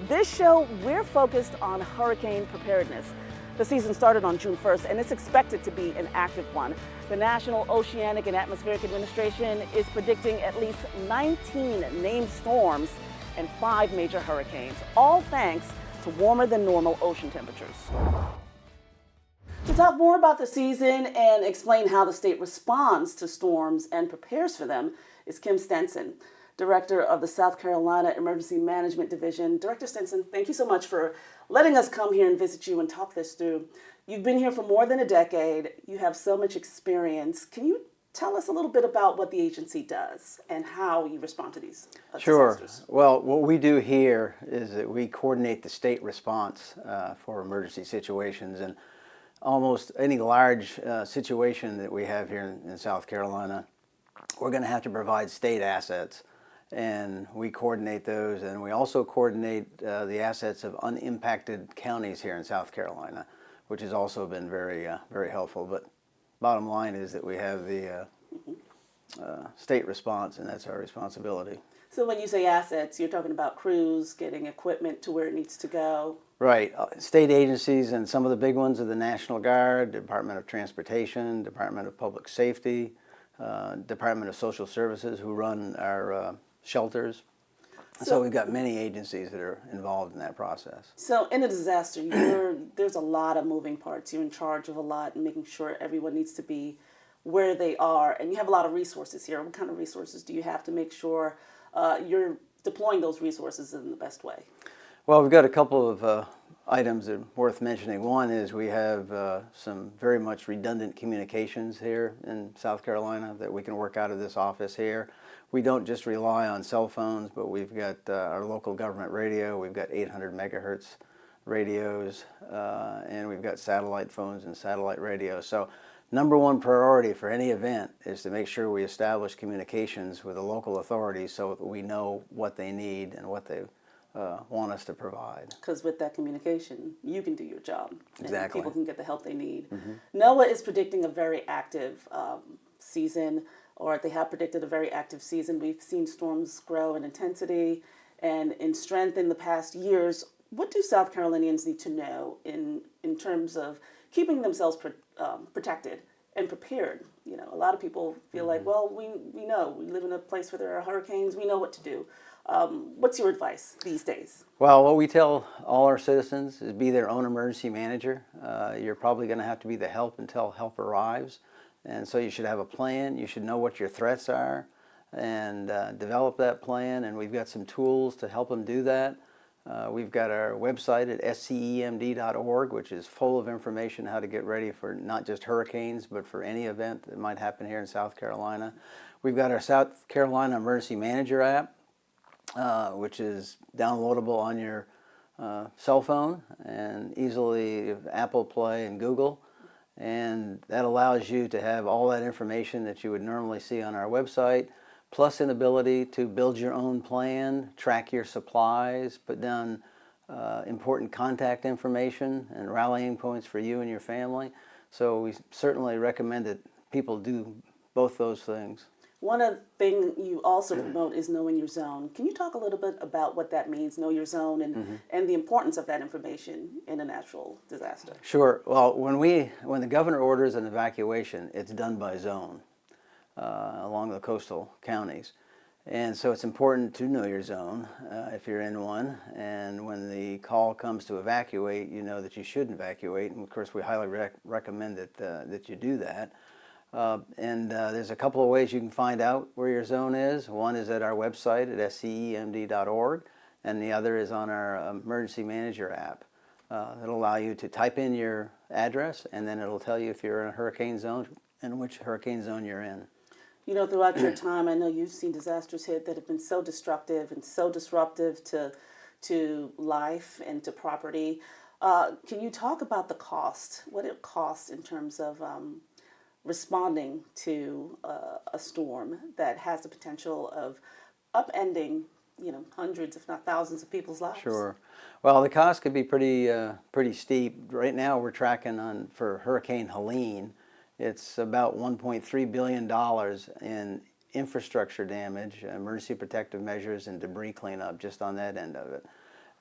This show, we're focused on hurricane preparedness. The season started on June 1st, and it's expected to be an active one. The National Oceanic and Atmospheric Administration is predicting at least 19 named storms and 5 major hurricanes, all thanks to warmer than normal ocean temperatures. To talk more about the season and explain how the state responds to storms and prepares for them is Kim Stenson, Director of the South Carolina Emergency Management Division. Director Stenson, thank you so much for letting us come here and visit you and talk this through. You've been here for more than a decade. You have so much experience. Can you tell us a little bit about what the agency does and how you respond to these disasters? Well, what we do here is that we coordinate the state response for emergency situations, and almost any large situation that we have here in South Carolina, we're going to have to provide state assets, and we coordinate those, and we also coordinate the assets of unimpacted counties here in South Carolina, which has also been very helpful. But bottom line is that we have the state response, and that's our responsibility. So when you say assets, you're talking about crews, getting equipment to where it needs to go? Right. State agencies, and some of the big ones are the National Guard, Department of Transportation, Department of Public Safety, Department of Social Services, who run our shelters. So we've got many agencies that are involved in that process. So in a disaster, there's a lot of moving parts. You're in charge of a lot and making sure everyone needs to be where they are. And you have a lot of resources here. What kind of resources do you have to make sure you're deploying those resources in the best way? Well, we've got a couple of items that are worth mentioning. One is we have some very much redundant communications here in South Carolina that we can work out of this office here. We don't just rely on cell phones, but we've got our local government radio. We've got 800 megahertz radios, and we've got satellite phones and satellite radios. So number one priority for any event is to make sure we establish communications with the local authorities so that we know what they need and what they want us to provide. Because with that communication, you can do your job. Exactly. And people can get the help they need. Mm-hmm. NOAA is predicting a very active season, or they have predicted a very active season. We've seen storms grow in intensity and in strength in the past years. What do South Carolinians need to know in terms of keeping themselves protected and prepared? You know, a lot of people feel like, well, we know. We live in a place where there are hurricanes. We know what to do. What's your advice these days? Well, what we tell all our citizens is be their own emergency manager. You're probably going to have to be the help until help arrives. And so you should have a plan. You should know what your threats are and develop that plan. And we've got some tools to help them do that. We've got our website at scemd.org, which is full of information how to get ready for not just hurricanes, but for any event that might happen here in South Carolina. We've got our South Carolina Emergency Manager app, which is downloadable on your cell phone and easily Apple Play and Google. And that allows you to have all that information that you would normally see on our website, plus an ability to build your own plan, track your supplies, put down important contact information and rallying points for you and your family. So we certainly recommend that people do both those things. One of the things you also promote is knowing your zone. Can you talk a little bit about what that means, know your zone, and the importance of that information in a natural disaster? Sure. Well, when the governor orders an evacuation, it's done by zone along the coastal counties. And so it's important to know your zone if you're in one. And when the call comes to evacuate, you know that you should evacuate. And of course, we highly recommend that you do that. There's a couple of ways you can find out where your zone is. One is at our website at scemd.org, and the other is on our Emergency Manager app. It'll allow you to type in your address, and then it'll tell you if you're in a hurricane zone and which hurricane zone you're in. You know, throughout your time, I know you've seen disasters hit that have been so destructive and so disruptive to life and to property. Can you talk about the cost, what it costs in terms of responding to a storm that has the potential of upending, hundreds, if not thousands of people's lives? Sure. Well, the cost could be pretty steep. Right now, we're tracking for Hurricane Helene. It's about $1.3 billion in infrastructure damage, emergency protective measures, and debris cleanup just on that end of it.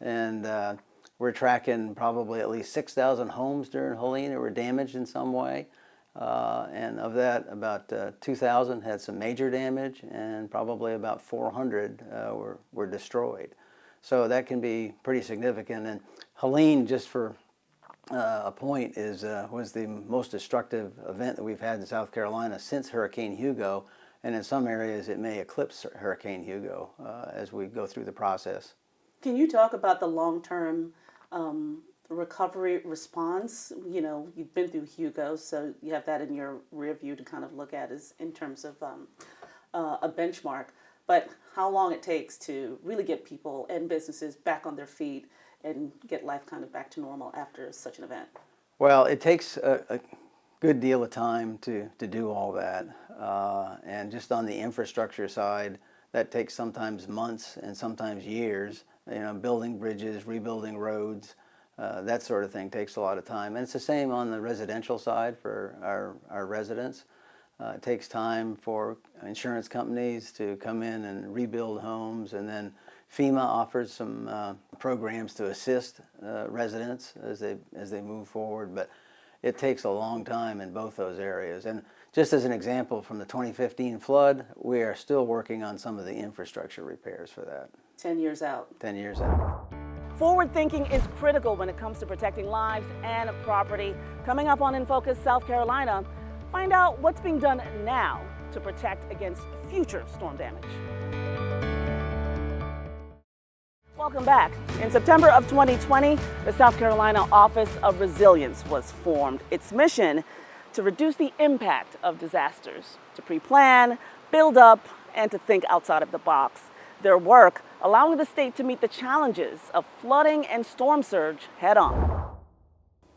and we're tracking probably at least 6,000 homes during Helene that were damaged in some way. And of that, about 2,000 had some major damage, and probably about 400 were destroyed. So that can be pretty significant. And Helene, just for a point, was the most destructive event that we've had in South Carolina since Hurricane Hugo. And in some areas, it may eclipse Hurricane Hugo as we go through the process. Can you talk about the long-term recovery response? You know, you've been through Hugo, so you have that in your rear view to kind of look at as in terms of a benchmark. But how long it takes to really get people and businesses back on their feet and get life kind of back to normal after such an event? Well, it takes a good deal of time to do all that. And just on the infrastructure side, that takes sometimes months and sometimes years. You know, building bridges, rebuilding roads, that sort of thing takes a lot of time. And it's the same on the residential side for our residents. It takes time for insurance companies to come in and rebuild homes, and then FEMA offers some programs to assist residents as they move forward. But it takes a long time in both those areas. And just as an example, from the 2015 flood, we are still working on some of the infrastructure repairs for that. 10 years out. 10 years out. Forward thinking is critical when it comes to protecting lives and property. Coming up on In Focus South Carolina, find out what's being done now to protect against future storm damage. Welcome back. In September of 2020, the South Carolina Office of Resilience was formed. Its mission to reduce the impact of disasters, to pre-plan, build up, and to think outside of the box. Their work allowing the state to meet the challenges of flooding and storm surge head on.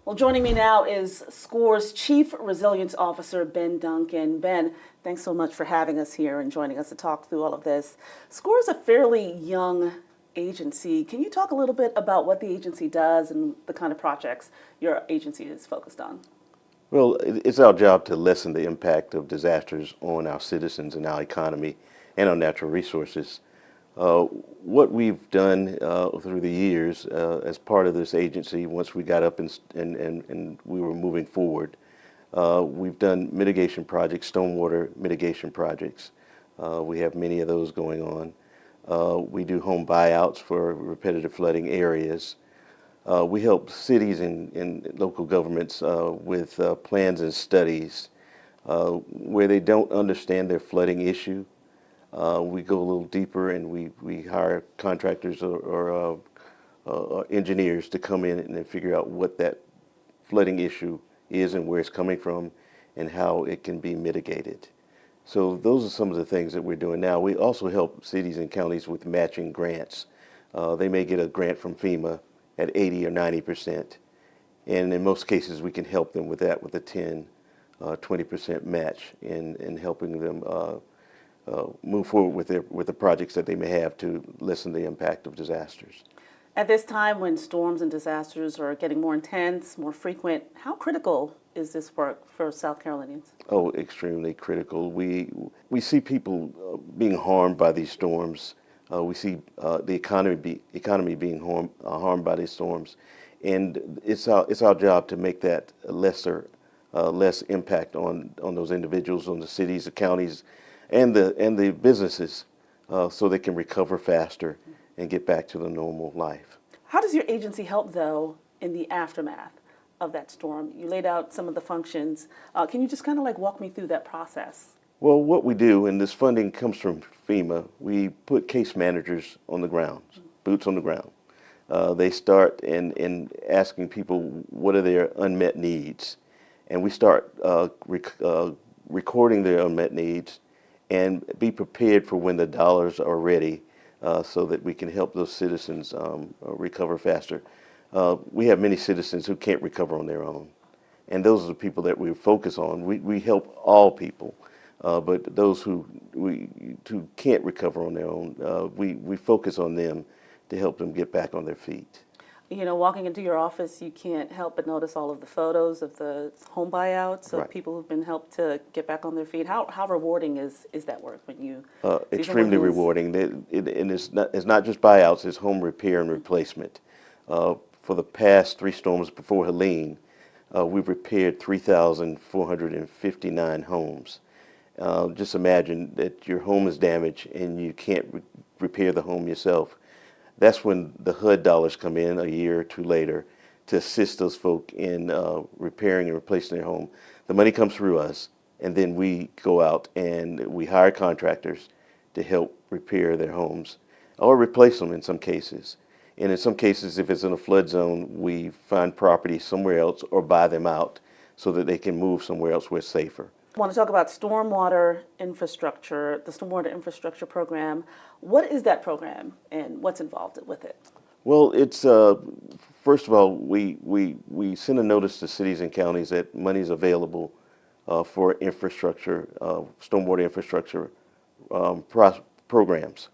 Well, joining me now is SCORE's Chief Resilience Officer, Ben Duncan. Ben, thanks so much for having us here and joining us to talk through all of this. SCORE is a fairly young agency. Can you talk a little bit about what the agency does and the kind of projects your agency is focused on? Well, it's our job to lessen the impact of disasters on our citizens and our economy and our natural resources. What we've done through the years as part of this agency, once we got up and we were moving forward, we've done mitigation projects, stormwater mitigation projects. We have many of those going on. We do home buyouts for repetitive flooding areas. We help cities and local governments with plans and studies where they don't understand their flooding issue. We go a little deeper, and we hire contractors or engineers to come in and figure out what that flooding issue is and where it's coming from and how it can be mitigated. So those are some of the things that we're doing now. We also help cities and counties with matching grants. They may get a grant from FEMA at 80 or 90%. And in most cases, we can help them with that with a 10, 20% match in helping them move forward with the projects that they may have to lessen the impact of disasters. At this time when storms and disasters are getting more intense, more frequent, how critical is this work for South Carolinians? Oh, extremely critical. We see people being harmed by these storms. We see the economy being harmed by these storms, and it's our job to make that less impact on those individuals, on the cities, the counties, and the businesses, so they can recover faster and get back to the normal life. How does your agency help, though, in the aftermath of that storm? You laid out some of the functions. Can you just kind of like walk me through that process? Well, what we do, and this funding comes from FEMA, we put case managers on the ground, boots on the ground. They start in asking people what are their unmet needs, and we start recording their unmet needs and be prepared for when the dollars are ready so that we can help those citizens recover faster. We have many citizens who can't recover on their own, and those are the people that we focus on. We help all people, but those who can't recover on their own, we focus on them to help them get back on their feet. You know, walking into your office, you can't help but notice all of the photos of the home buyouts of Right. people who've been helped to get back on their feet. How rewarding is that work when you see someone Extremely who's rewarding. And it's not just buyouts, it's home repair and replacement. For the past three storms before Helene, we've repaired 3,459 homes. Just imagine that your home is damaged and you can't repair the home yourself. That's when the HUD dollars come in a year or two later to assist those folk in repairing and replacing their home. The money comes through us, and then we go out and we hire contractors to help repair their homes or replace them in some cases. And in some cases, if it's in a flood zone, we find property somewhere else or buy them out so that they can move somewhere else where it's safer. I want to talk about stormwater infrastructure, the stormwater infrastructure program. What is that program and what's involved with it? Well, it's first of all, we send a notice to cities and counties that money is available for infrastructure, stormwater infrastructure programs.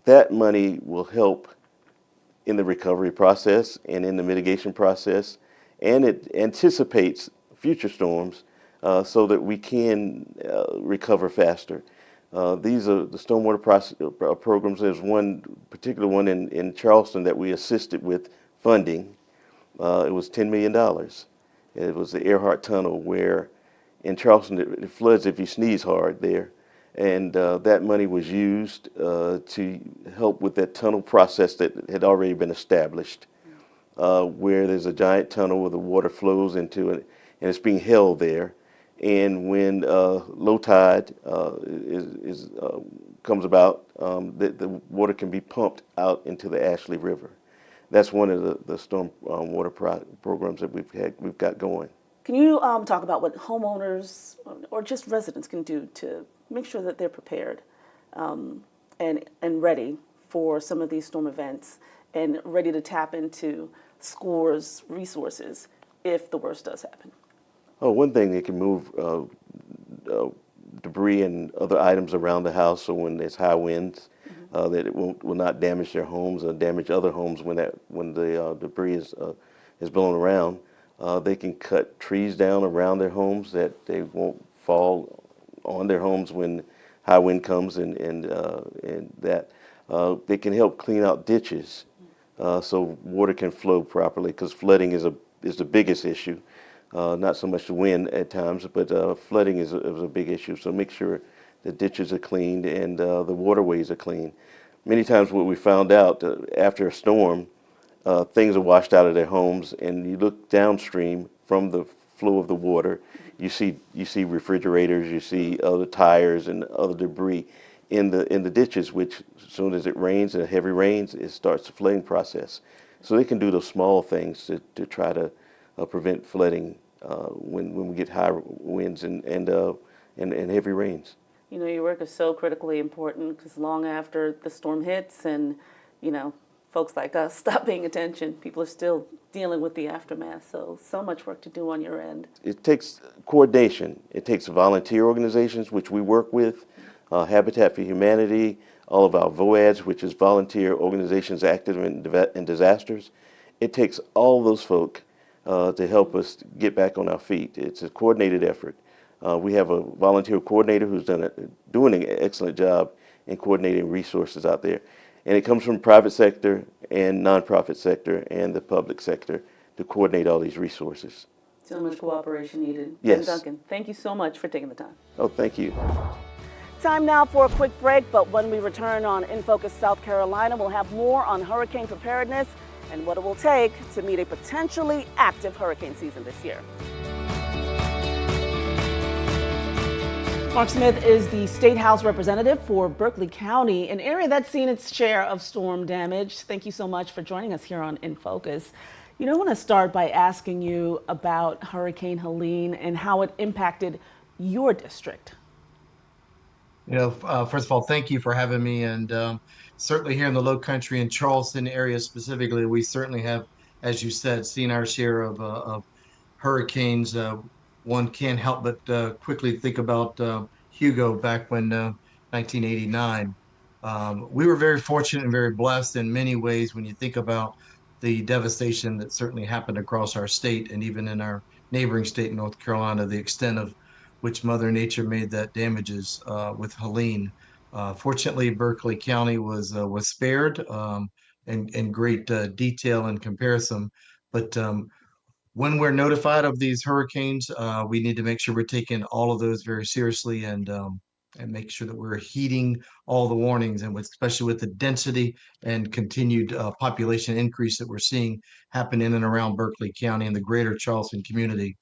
That money will help in the recovery process and in the mitigation process, and it anticipates future storms so that we can recover faster. These are the stormwater programs. There's one particular one in Charleston that we assisted with funding. It was $10 million. It was the Earhart Tunnel, where in Charleston it floods if you sneeze hard there. And that money was used to help with that tunnel process that had already been established, where there's a giant tunnel where the water flows into it, and it's being held there. And when low tide comes about, the water can be pumped out into the Ashley River. That's one of the storm water programs that we've got going. Can you talk about what homeowners or just residents can do to make sure that they're prepared and ready for some of these storm events and ready to tap into SCORE's resources if the worst does happen? Oh, one thing, they can move debris and other items around the house so when there's high winds, that it will not damage their homes or damage other homes when the debris is blown around. They can cut trees down around their homes that they won't fall on their homes when high wind comes, and that they can help clean out ditches so water can flow properly, because flooding is the biggest issue. Not so much the wind at times, but flooding is a big issue. So make sure the ditches are cleaned and the waterways are clean. Many times what we found out after a storm, things are washed out of their homes, and you look downstream from the flow of the water, you see refrigerators, you see other tires and other debris in the ditches, which as soon as it rains and heavy rains, it starts the flooding process. So they can do those small things to try to prevent flooding when we get high winds and heavy rains. You know, your work is so critically important because long after the storm hits and, you know, folks like us stop paying attention, people are still dealing with the aftermath. So much work to do on your end. It takes coordination. It takes volunteer organizations, which we work with, Habitat for Humanity, all of our VOADs, which is volunteer organizations active in disasters. It takes all those folk to help us get back on our feet. It's a coordinated effort. We have a volunteer coordinator who's doing an excellent job in coordinating resources out there. And it comes from the private sector and nonprofit sector and the public sector to coordinate all these resources. So much cooperation needed. Yes. Duncan, thank you so much for taking the time. Oh, thank you. Time now for a quick break, but when we return on In Focus South Carolina, we'll have more on hurricane preparedness and what it will take to meet a potentially active hurricane season this year. Mark Smith is the State House representative for Berkeley County, an area that's seen its share of storm damage. Thank you so much for joining us here on In Focus. You know, I want to start by asking you about Hurricane Helene and how it impacted your district. You know, first of all, thank you for having me. And certainly here in the Low Country and Charleston area specifically, we certainly have, as you said, seen our share of hurricanes. One can't help but quickly think about Hugo back when 1989. We were very fortunate and very blessed in many ways when you think about the devastation that certainly happened across our state and even in our neighboring state, North Carolina, the extent of which Mother Nature made that damages with Helene. Fortunately, Berkeley County was spared in great detail and comparison. But when we're notified of these hurricanes, we need to make sure we're taking all of those very seriously and make sure that we're heeding all the warnings, and especially with the density and continued population increase that we're seeing happen in and around Berkeley County and the greater Charleston community.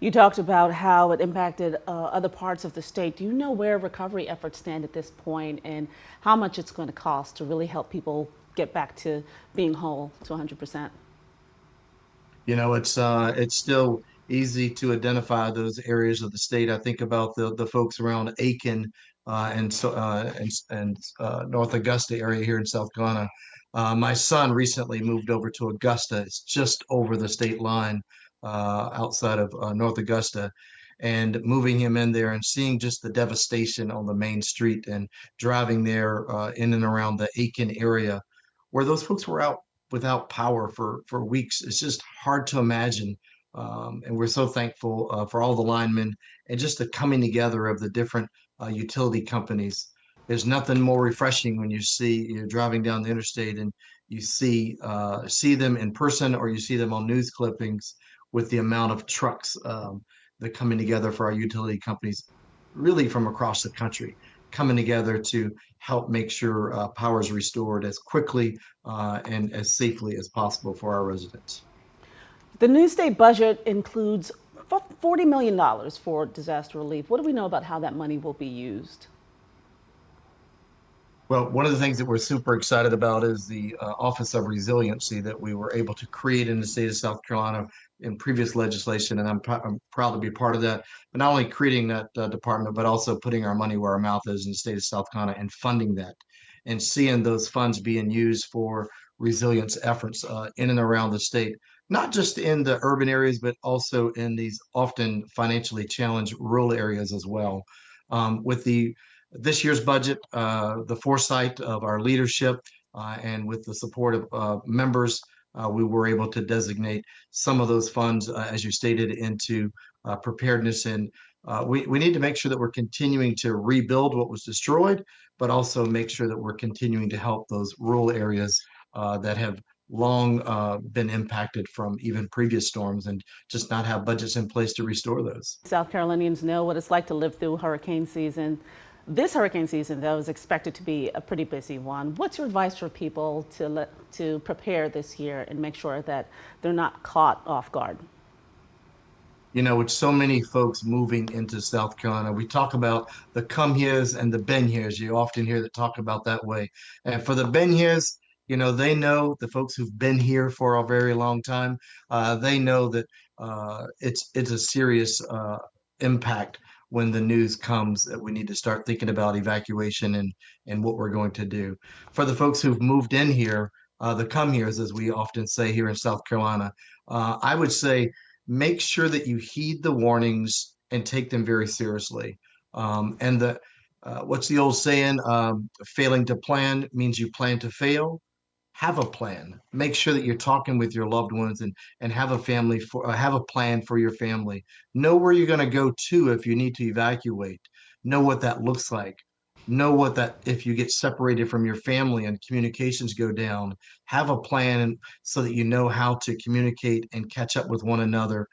You talked about how it impacted other parts of the state. Do you know where recovery efforts stand at this point and how much it's going to cost to really help people get back to being whole to 100%? It's still easy to identify those areas of the state. I think about the folks around Aiken and North Augusta area here in South Carolina. My son recently moved over to Augusta. It's just over the state line outside of North Augusta. And moving him in there and seeing just the devastation on the main street and driving there in and around the Aiken area where those folks were out without power for weeks. It's just hard to imagine. And we're so thankful for all the linemen and just the coming together of the different utility companies. There's nothing more refreshing when you're driving down the interstate and you see them in person or you see them on news clippings with the amount of trucks that coming together for our utility companies, really from across the country, coming together to help make sure power is restored as quickly and as safely as possible for our residents. The new state budget includes $40 million for disaster relief. What do we know about how that money will be used? Well, one of the things that we're super excited about is the Office of Resiliency that we were able to create in the state of South Carolina in previous legislation, and I'm proud to be part of that. But not only creating that department, but also putting our money where our mouth is in the state of South Carolina and funding that, and seeing those funds being used for resilience efforts in and around the state, not just in the urban areas, but also in these often financially challenged rural areas as well. With this year's budget, the foresight of our leadership, and with the support of members, we were able to designate some of those funds, as you stated, into preparedness. And we need to make sure that we're continuing to rebuild what was destroyed, but also make sure that we're continuing to help those rural areas that have long been impacted from even previous storms and just not have budgets in place to restore those. South Carolinians know what it's like to live through hurricane season. This hurricane season, though, is expected to be a pretty busy one. What's your advice for people to prepare this year and make sure that they're not caught off guard? With so many folks moving into South Carolina, we talk about the come heres and the been heres. You often hear that talk about that way. And for the been heres, they know the folks who've been here for a very long time. They know that it's a serious impact when the news comes that we need to start thinking about evacuation and what we're going to do. For the folks who've moved in here, the come heres, as we often say here in South Carolina, I would say make sure that you heed the warnings and take them very seriously. And what's the old saying? Failing to plan means you plan to fail. Have a plan. Make sure that you're talking with your loved ones and have have a plan for your family. Know where you're going to go to if you need to evacuate. Know what that looks like. Know what that if you get separated from your family and communications go down. Have a plan so that you know how to communicate and catch up with one another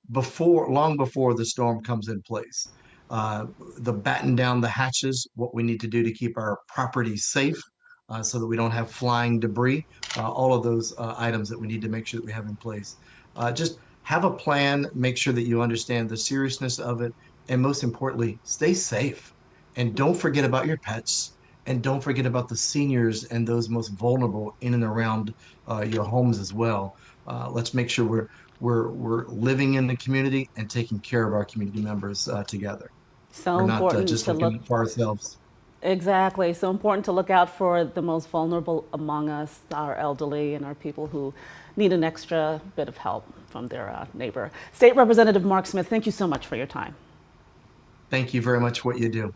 long before the storm comes in place. The batten down the hatches, what we need to do to keep our property safe so that we don't have flying debris, all of those items that we need to make sure that we have in place. Just have a plan, make sure that you understand the seriousness of it, and most importantly, stay safe. And don't forget about your pets, and don't forget about the seniors and those most vulnerable in and around your homes as well. Let's make sure we're living in the community and taking care of our community members together. So We're not important just to looking look for ourselves. Exactly. So important to look out for the most vulnerable among us, our elderly and our people who need an extra bit of help from their neighbor. State Representative Mark Smith, thank you so much for your time. Thank you very much for what you do.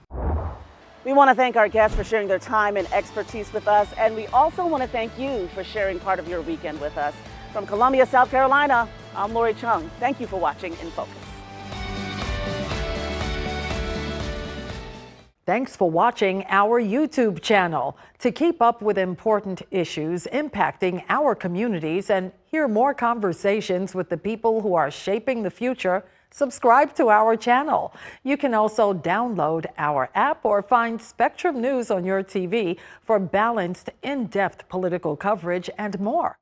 We want to thank our guests for sharing their time and expertise with us, and we also want to thank you for sharing part of your weekend with us. From Columbia, South Carolina, I'm Lori Chung. Thank you for watching In Focus. Thanks for watching our YouTube channel. To keep up with important issues impacting our communities and hear more conversations with the people who are shaping the future, subscribe to our channel. You can also download our app or find Spectrum News on your TV for balanced, in-depth political coverage and more.